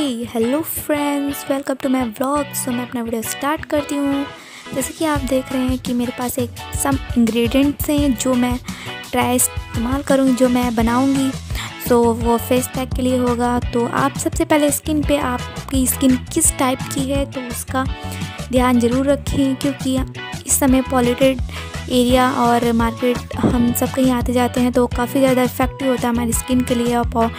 Hello friends, welcome to my vlog. So मैं अपना video start करती हूँ। जैसे कि आप देख रहे हैं कि मेरे पास एक सम इंग्रेडिएंट्स हैं जो मैं इस्तेमाल करूँगी, जो मैं बनाऊँगी। सो वो फेस पैक के लिए होगा। तो आप सबसे पहले स्किन पे आपकी स्किन किस टाइप की है तो उसका ध्यान ज़रूर रखें, क्योंकि इस समय पॉल्यूटेड एरिया और मार्केट हम सब कहीं आते जाते हैं तो काफ़ी ज़्यादा इफ़ेक्टिव होता है हमारी स्किन के लिए। और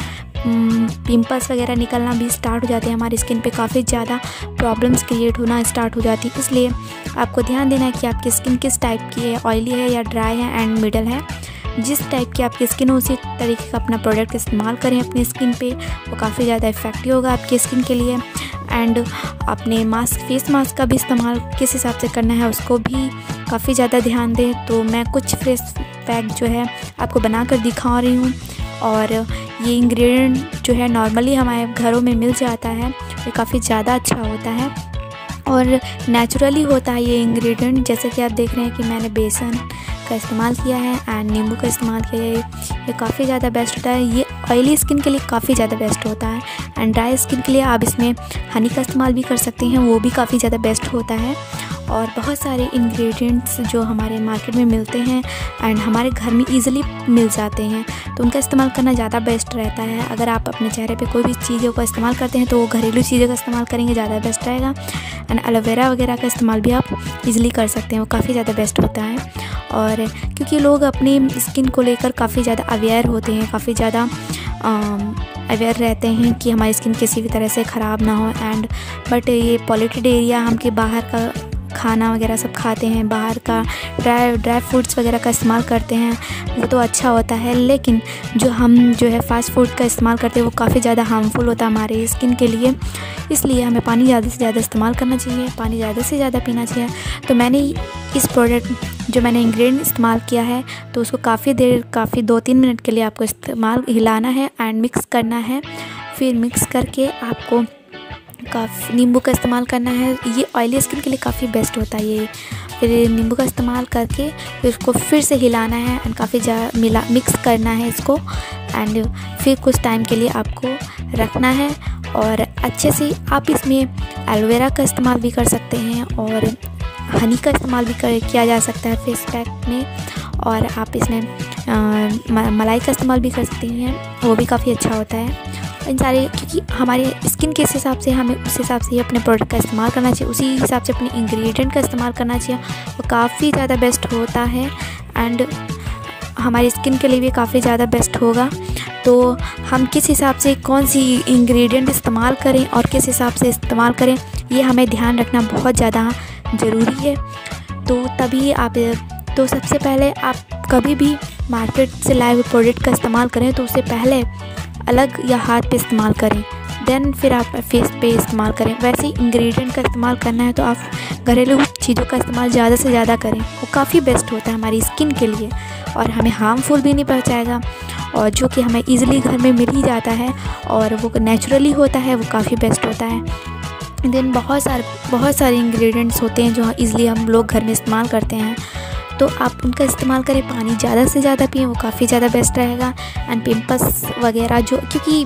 पिंपल्स वगैरह निकलना भी स्टार्ट हो जाते हैं, हमारी स्किन पे काफ़ी ज़्यादा प्रॉब्लम्स क्रिएट होना स्टार्ट हो जाती है। इसलिए आपको ध्यान देना है कि आपकी स्किन किस टाइप की है, ऑयली है या ड्राई है एंड मिडल है। जिस टाइप की आपकी स्किन हो उसी तरीके का अपना प्रोडक्ट इस्तेमाल करें अपनी स्किन पे, वो काफ़ी ज़्यादा इफ़ेक्टिव होगा आपकी स्किन के लिए। एंड अपने फेस मास्क का भी इस्तेमाल किस हिसाब से करना है उसको भी काफ़ी ज़्यादा ध्यान दें। तो मैं कुछ फेस पैक जो है आपको बना कर दिखा रही हूँ, और ये इंग्रेडिएंट जो है नॉर्मली हमारे घरों में मिल जाता है, ये काफ़ी ज़्यादा अच्छा होता है और नेचुरली होता है ये इंग्रेडिएंट। जैसे कि आप देख रहे हैं कि मैंने बेसन का इस्तेमाल किया है एंड नींबू का इस्तेमाल किया है। ये काफ़ी ज़्यादा बेस्ट होता है। ये ऑयली स्किन के लिए काफ़ी ज़्यादा बेस्ट होता है एंड ड्राई स्किन के लिए आप इसमें हनी का इस्तेमाल भी कर सकते हैं, वो भी काफ़ी ज़्यादा बेस्ट होता है। और बहुत सारे इंग्रेडिएंट्स जो हमारे मार्केट में मिलते हैं एंड हमारे घर में ईज़िली मिल जाते हैं, तो उनका इस्तेमाल करना ज़्यादा बेस्ट रहता है। अगर आप अपने चेहरे पे कोई भी चीज़ों का इस्तेमाल करते हैं तो वो घरेलू चीज़ों का इस्तेमाल करेंगे, ज़्यादा बेस्ट रहेगा। एंड एलोवेरा वगैरह का इस्तेमाल भी आप ईज़िली कर सकते हैं, वो काफ़ी ज़्यादा बेस्ट होता है। और क्योंकि लोग अपनी स्किन को लेकर काफ़ी ज़्यादा अवेयर होते हैं, काफ़ी ज़्यादा अवेयर रहते हैं कि हमारी स्किन किसी भी तरह से ख़राब ना हो। एंड बट ये पॉल्यूटेड एरिया, हम के बाहर का खाना वगैरह सब खाते हैं, बाहर का ड्राई फ्रूट्स वगैरह का इस्तेमाल करते हैं, वो तो अच्छा होता है। लेकिन जो है फास्ट फूड का इस्तेमाल करते हैं वो काफ़ी ज़्यादा हार्मफुल होता है हमारे स्किन के लिए। इसलिए हमें पानी ज़्यादा से ज़्यादा इस्तेमाल करना चाहिए, पानी ज़्यादा से ज़्यादा पीना चाहिए। तो मैंने इस प्रोडक्ट जो मैंने इंग्रेडिएंट इस्तेमाल किया है तो उसको काफ़ी 2-3 मिनट के लिए आपको हिलाना है एंड मिक्स करना है। फिर मिक्स करके आपको नींबू का इस्तेमाल करना है। ये ऑयली स्किन के लिए काफ़ी बेस्ट होता है ये। फिर नींबू का इस्तेमाल करके फिर उसको फिर से हिलाना है एंड काफ़ी मिक्स करना है इसको। एंड फिर कुछ टाइम के लिए आपको रखना है। और अच्छे से आप इसमें एलोवेरा का इस्तेमाल भी कर सकते हैं और हनी का इस्तेमाल भी किया जा सकता है फेस पैक में। और आप इसमें मलाई का इस्तेमाल भी कर सकते हैं, वो भी काफ़ी अच्छा होता है। इन सारे, क्योंकि हमारे स्किन के हिसाब से हमें उस हिसाब से ही अपने प्रोडक्ट का इस्तेमाल करना चाहिए, उसी हिसाब से अपने इंग्रेडिएंट का इस्तेमाल करना चाहिए, वो काफ़ी ज़्यादा बेस्ट होता है एंड हमारी स्किन के लिए भी काफ़ी ज़्यादा बेस्ट होगा। तो हम किस हिसाब से कौन सी इंग्रेडिएंट इस्तेमाल करें और किस हिसाब से इस्तेमाल करें, ये हमें ध्यान रखना बहुत ज़्यादा ज़रूरी है। तो सबसे पहले आप कभी भी मार्केट से लाए हुए प्रोडक्ट का इस्तेमाल करें तो उससे पहले अलग या हाथ पे इस्तेमाल करें, देन फिर आप फेस पे इस्तेमाल करें। वैसे ही इंग्रेडिएंट का इस्तेमाल करना है तो आप घरेलू चीज़ों का इस्तेमाल ज़्यादा से ज़्यादा करें, वो काफ़ी बेस्ट होता है हमारी स्किन के लिए और हमें हार्मफुल भी नहीं पहुंचाएगा, और जो कि हमें ईज़िली घर में मिल ही जाता है और वो नेचुरली होता है, वो काफ़ी बेस्ट होता है। देन बहुत सारे इंग्रेडिएंट्स होते हैं जो ईज़िली हम लोग घर में इस्तेमाल करते हैं, तो आप उनका इस्तेमाल करें, पानी ज़्यादा से ज़्यादा पिएं, वो काफ़ी ज़्यादा बेस्ट रहेगा। एंड पिंपल्स वगैरह क्योंकि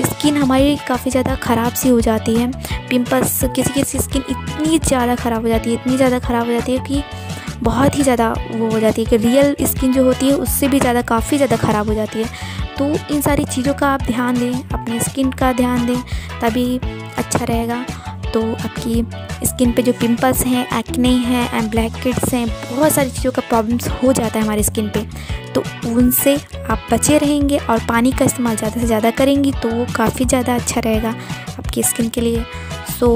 स्किन हमारी काफ़ी ज़्यादा ख़राब सी हो जाती है, पिंपल्स किसी स्किन इतनी ज़्यादा ख़राब हो जाती है कि बहुत ही ज़्यादा वो हो जाती है कि रियल स्किन जो होती है उससे भी ज़्यादा काफ़ी ज़्यादा ख़राब हो जाती है। तो इन सारी चीज़ों का आप ध्यान दें, अपने स्किन का ध्यान दें, तभी अच्छा रहेगा। तो आपकी स्किन पे जो पिंपल्स हैं, एक्ने हैं एंड ब्लैक हेड्स हैं, बहुत सारी चीज़ों का प्रॉब्लम्स हो जाता है हमारी स्किन पे, तो उनसे आप बचे रहेंगे और पानी का इस्तेमाल ज़्यादा से ज़्यादा करेंगी तो वो काफ़ी ज़्यादा अच्छा रहेगा आपकी स्किन के लिए। सो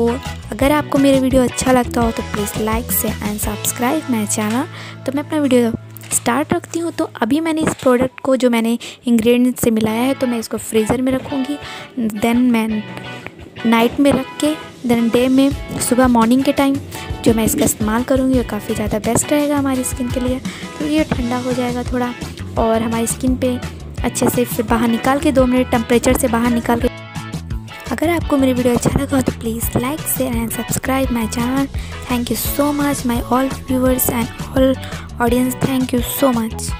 अगर आपको मेरा वीडियो अच्छा लगता हो तो प्लीज़ लाइक से एंड सब्सक्राइब माय चैनल। तो मैं अपना वीडियो स्टार्ट रखती हूँ। तो अभी मैंने इस प्रोडक्ट को जो मैंने इंग्रेडिएंट से मिलाया है तो मैं इसको फ्रीज़र में रखूँगी, देन मैं नाइट में रख के देन डे में सुबह मॉर्निंग के टाइम जो मैं इसका इस्तेमाल करूँगी वो काफ़ी ज़्यादा बेस्ट रहेगा हमारी स्किन के लिए। तो ये ठंडा हो जाएगा थोड़ा और हमारी स्किन पे अच्छे से फिर बाहर निकाल के 2 मिनट टेम्परेचर से बाहर निकाल के। अगर आपको मेरी वीडियो अच्छा लगा हो तो please like share and subscribe my channel. Thank you so much my all viewers and all audience, thank you so much.